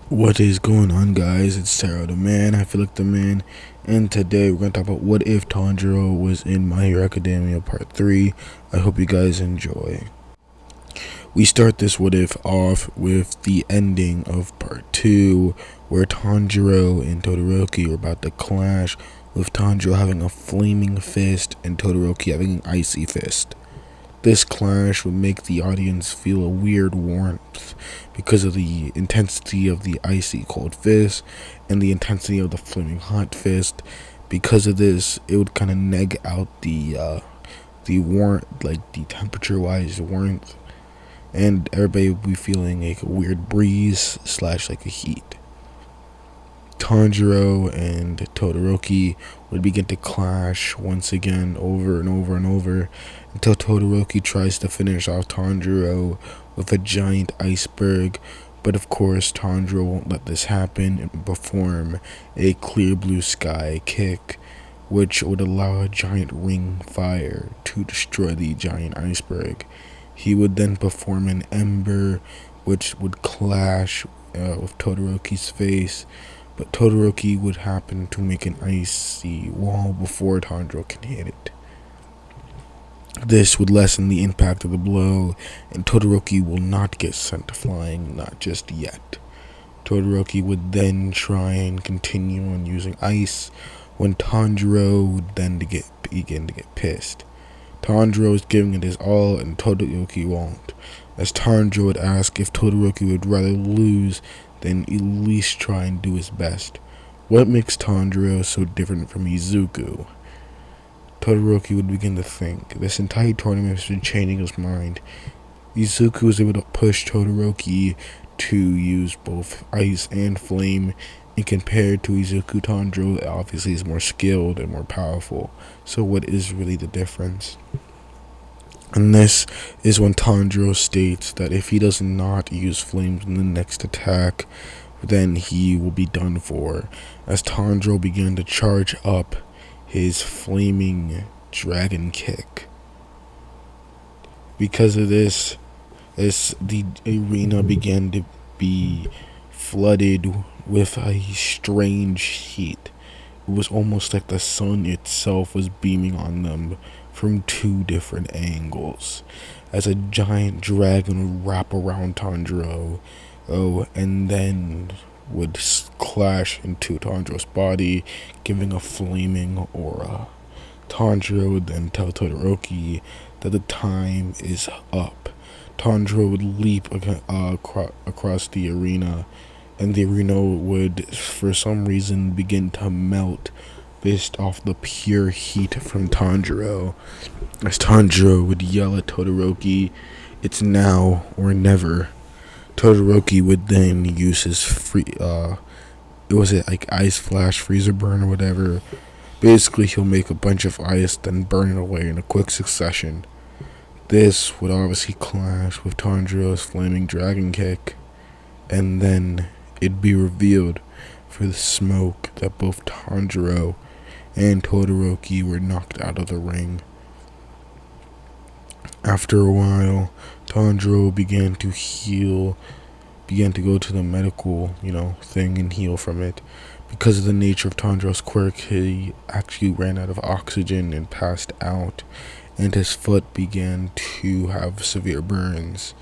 What is going on, guys? It's Taro the Man. I feel like the man, and today we're gonna talk about what if Tanjiro was in My Hero Academia Part 3. I hope you guys enjoy. We start this what if off with the ending of Part 2, where Tanjiro and Todoroki are about to clash, with Tanjiro having a flaming fist and Todoroki having an icy fist. This clash would make the audience feel a weird warmth because of the intensity of the icy cold fist and the intensity of the flaming hot fist. Because of this, it would kind of neg out the warmth, like the temperature-wise warmth, and everybody would be feeling like a weird breeze slash like a heat. Tanjiro and Todoroki would begin to clash once again over and over and over until Todoroki tries to finish off Tanjiro with a giant iceberg, but of course Tanjiro won't let this happen and perform a clear blue sky kick, which would allow a giant ring fire to destroy the giant iceberg. He would then perform an ember, which would clash with Todoroki's face, but Todoroki would happen to make an icy wall before Tanjiro can hit it. This would lessen the impact of the blow, and Todoroki will not get sent flying, not just yet. Todoroki would then try and continue on using ice, when Tanjiro would then begin to get pissed. Tanjiro is giving it his all, and Todoroki won't, as Tanjiro would ask if Todoroki would rather lose than at least try and do his best. What makes Tanjiro so different from Izuku? Todoroki would begin to think. This entire tournament has been changing his mind. Izuku was able to push Todoroki to use both ice and flame, and compared to Izuku, Tanjiro obviously is more skilled and more powerful. So what is really the difference? And this is when Tanjiro states that if he does not use flames in the next attack, then he will be done for, as Tanjiro began to charge up his flaming dragon kick. Because of this, as the arena began to be flooded with a strange heat. It was almost like the sun itself was beaming on them from two different angles, as a giant dragon would wrap around Tanjiro, and then would clash into Tanjiro's body, giving a flaming aura. Tanjiro would then tell Todoroki that the time is up. Tanjiro would leap across the arena, and the arena would, for some reason, begin to melt based off the pure heat from Tanjiro. As Tanjiro would yell at Todoroki, "It's now or never." Todoroki would then use his ice flash, freezer burn, or whatever. Basically, he'll make a bunch of ice, then burn it away in a quick succession. This would obviously clash with Tanjiro's flaming dragon kick, and then it'd be revealed for the smoke that both Tanjiro and Todoroki were knocked out of the ring. After a while, Tanjiro began to go to the medical, thing and heal from it. Because of the nature of Tanjiro's quirk, he actually ran out of oxygen and passed out, and his foot began to have severe burns,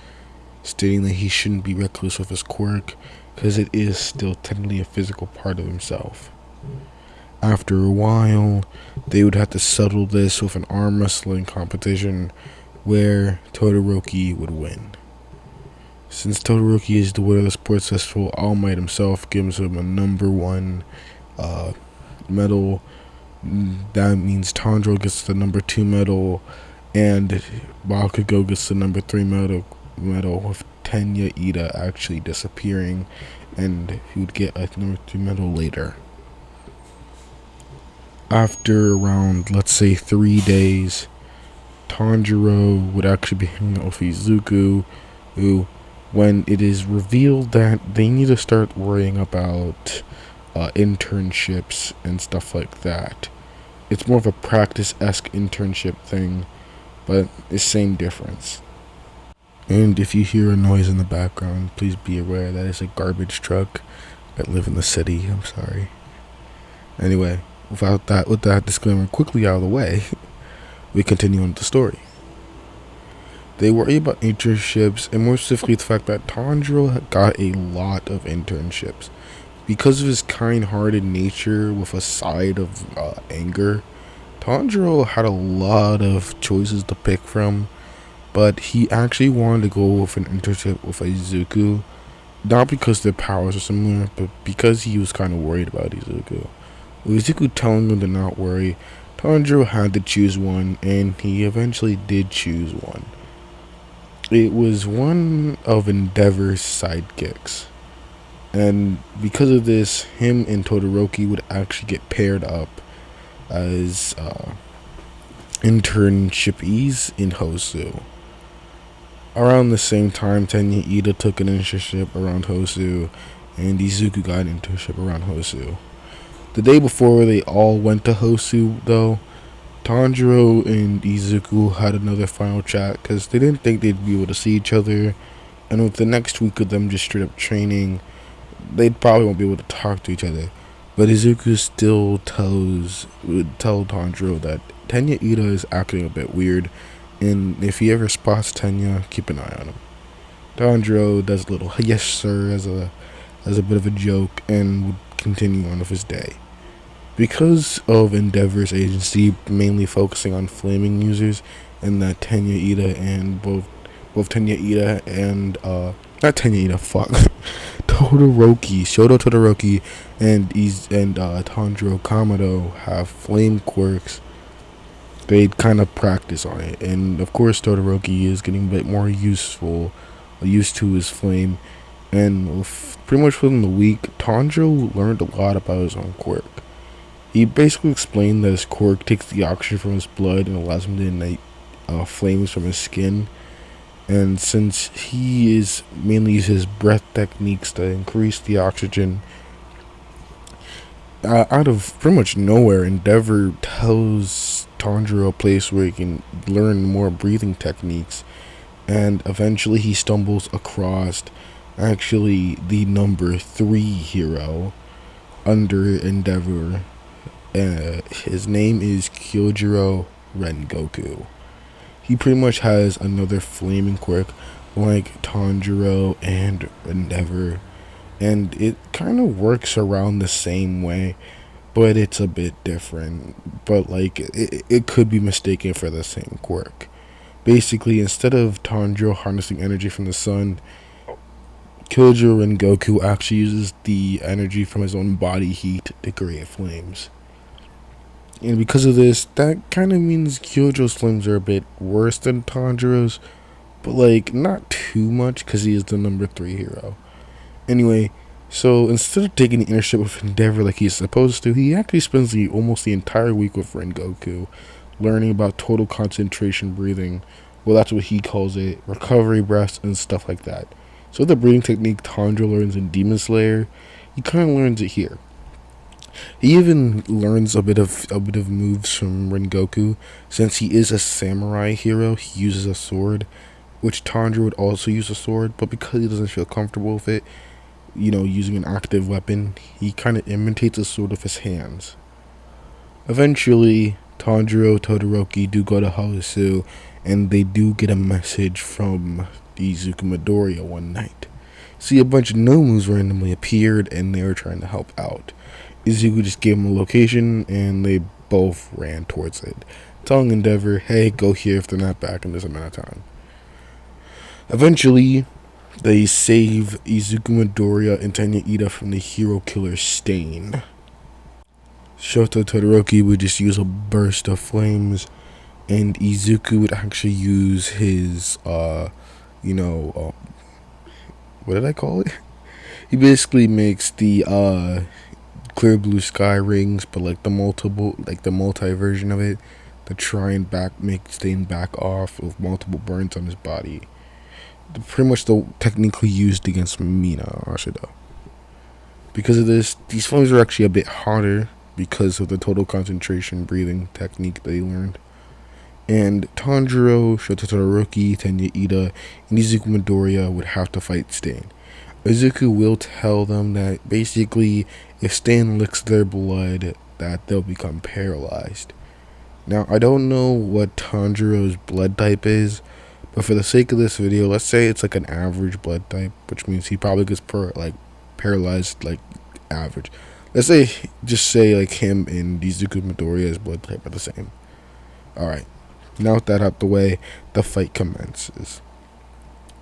stating that he shouldn't be reckless with his quirk, because it is still technically a physical part of himself. After a while, they would have to settle this with an arm wrestling competition where Todoroki would win. Since Todoroki is the winner of the sports festival, All Might himself gives him a number 1 medal. That means Tanjiro gets the number 2 medal, and Bakugo gets the number 3 medal, with Tenya Ida actually disappearing, and he would get a number 2 medal later. After around, let's say, 3 days, Tanjiro would actually be hanging out with Izuku, when it is revealed that they need to start worrying about internships and stuff like that. It's more of a practice-esque internship thing, but the same difference. And if you hear a noise in the background, please be aware that it's a garbage truck. I live in the city, I'm sorry. Anyway, with that disclaimer quickly out of the way, we continue on with the story. They worry about internships, and more specifically the fact that Tanjiro got a lot of internships. Because of his kind-hearted nature with a side of anger, Tanjiro had a lot of choices to pick from, but he actually wanted to go with an internship with Izuku, not because their powers are similar, but because he was kind of worried about Izuku. With Izuku telling him to not worry, Tanjiro had to choose one, and he eventually did choose one. It was one of Endeavor's sidekicks. And because of this, him and Todoroki would actually get paired up as internshippies in Hosu. Around the same time, Tenya Ida took an internship around Hosu, and Izuku got an internship around Hosu. The day before they all went to Hosu, though, Tanjiro and Izuku had another final chat because they didn't think they'd be able to see each other, and with the next week of them just straight up training, they probably won't be able to talk to each other. But Izuku still would tell Tanjiro that Tenya Ida is acting a bit weird, and if he ever spots Tenya, keep an eye on him. Tanjiro does a little yes sir as a bit of a joke and would continue on with his day. Because of Endeavor's agency mainly focusing on flaming users, and that Tenya Ida and both Tenya Ida and not Tenya Ida, fuck, Shoto Todoroki and Tanjiro Kamado have flame quirks. They'd kind of practice on it, and of course Todoroki is getting a bit more used to his flame, and pretty much within the week, Tanjiro learned a lot about his own quirk. He basically explained that his quirk takes the oxygen from his blood and allows him to ignite flames from his skin. And since he is mainly uses his breath techniques to increase the oxygen, out of pretty much nowhere, Endeavor tells Tanjiro a place where he can learn more breathing techniques. And eventually he stumbles across actually the number 3 hero under Endeavor. His name is Kyojiro Rengoku. He pretty much has another flaming quirk like Tanjiro and Endeavor, and it kind of works around the same way, but it's a bit different. But like it could be mistaken for the same quirk. Basically, instead of Tanjiro harnessing energy from the sun, Kyojiro Rengoku actually uses the energy from his own body heat to create flames. And because of this, that kind of means Kyojo's flames are a bit worse than Tanjiro's, but like not too much because he is the number 3 hero. Anyway, so instead of taking the internship with Endeavor like he's supposed to, he actually spends almost the entire week with Rengoku, learning about total concentration breathing. Well, that's what he calls it, recovery breaths and stuff like that. So the breathing technique Tanjiro learns in Demon Slayer, he kind of learns it here. He even learns a bit of moves from Rengoku. Since he is a samurai hero, he uses a sword, which Tanjiro would also use a sword, but because he doesn't feel comfortable with it, using an active weapon, he kind of imitates a sword with his hands. Eventually, Tanjiro, Todoroki do go to Hosu, and they do get a message from Izuku Midoriya one night. See, a bunch of Nomus randomly appeared, and they were trying to help out. Izuku just gave him a location, and they both ran towards it, telling Endeavor, hey, go here if they're not back in this amount of time. Eventually, they save Izuku Midoriya and Tenya Ida from the hero killer Stain. Shoto Todoroki would just use a burst of flames, and Izuku would actually use his, what did I call it? He basically makes the, clear blue sky rings, but like the multi version of it, to try and make Stain back off with multiple burns on his body. Pretty much the technically used against Mina Ashida. Because of this, these flames are actually a bit hotter because of the total concentration breathing technique they learned. And Tanjiro, Shota Todoroki, Tenya Ida, and Izuku Midoriya would have to fight Stain. Izuku will tell them that basically if Stain licks their blood, that they'll become paralyzed. Now, I don't know what Tanjiro's blood type is, but for the sake of this video, let's say it's like an average blood type, which means he probably gets paralyzed like average. Let's say, just say like him and Izuku Midoriya's blood type are the same. Alright, now with that out the way, the fight commences.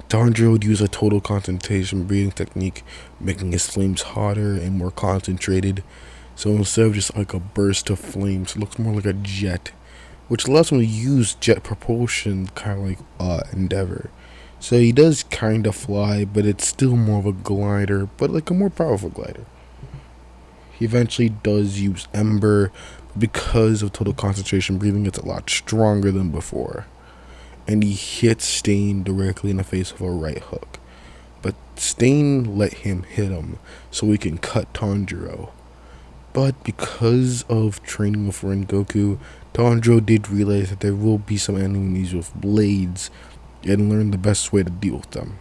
Tanjiro would use a total concentration breathing technique, making his flames hotter and more concentrated. So instead of just like a burst of flames, it looks more like a jet, which allows him to use jet propulsion, kind of like Endeavor. So he does kind of fly, but it's still more of a glider, but like a more powerful glider. He eventually does use Ember, because of total concentration breathing, it's a lot stronger than before. And he hits Stain directly in the face with a right hook. But Stain let him hit him so he can cut Tanjiro. But because of training with Rengoku, Tanjiro did realize that there will be some enemies with blades and learn the best way to deal with them.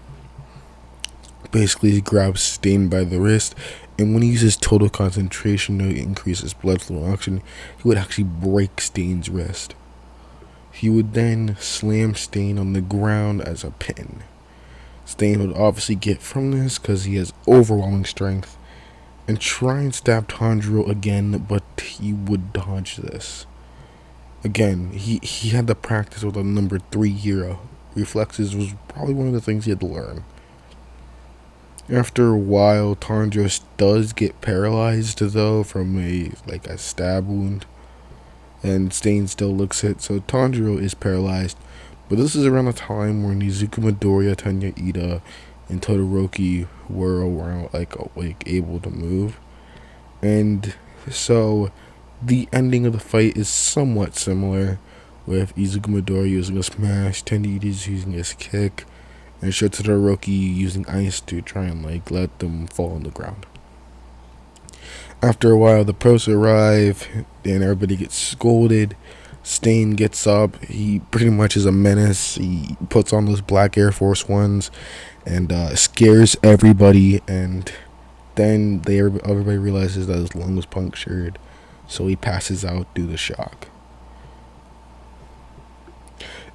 Basically, he grabs Stain by the wrist, and when he uses total concentration to increase his blood flow and oxygen, he would actually break Stain's wrist. He would then slam Stain on the ground as a pin. Stain would obviously get from this because he has overwhelming strength, and try and stab Tanjiro again, but he would dodge this. Again, he had to practice with a number 3 hero. Reflexes was probably one of the things he had to learn. After a while, Tanjiro does get paralyzed though from a stab wound, and Stain still looks it, so Tanjiro is paralyzed. But this is around the time when Izuku Midoriya, Tenya Ida, and Todoroki were around able to move, and so the ending of the fight is somewhat similar, with Izuku Midoriya using a smash, Tenya Ida using his kick, and Shota Todoroki using ice to try and let them fall on the ground. After a while, the pros arrive, and everybody gets scolded. Stain gets up. He pretty much is a menace. He puts on those black Air Force Ones and scares everybody. And then everybody realizes that his lung was punctured, so he passes out due to shock.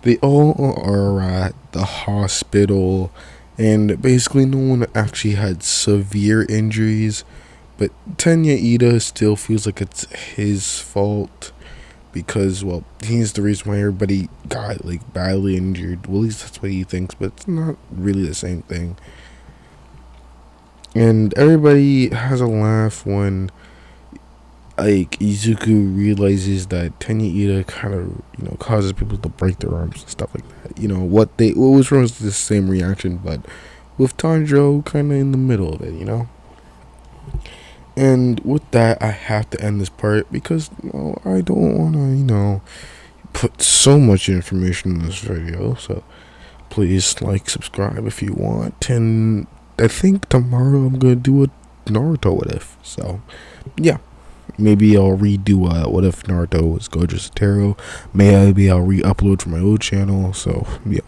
They all are at the hospital, and basically no one actually had severe injuries, but Tenya Ida still feels like it's his fault because, well, he's the reason why everybody got badly injured. Well, at least that's what he thinks, but it's not really the same thing. And everybody has a laugh when Izuku realizes that Tenya Ida kind of causes people to break their arms and stuff like that. What was from the same reaction, but with Tanjiro kind of in the middle of it. And with that, I have to end this part because I don't want to put so much information in this video. So please subscribe if you want, and I think tomorrow I'm gonna do a Naruto what if. So yeah. Maybe I'll redo What If Naruto Was Gojo Satoru. Maybe I'll re-upload from my old channel. So, yeah.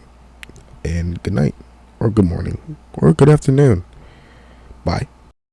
And good night. Or good morning. Or good afternoon. Bye.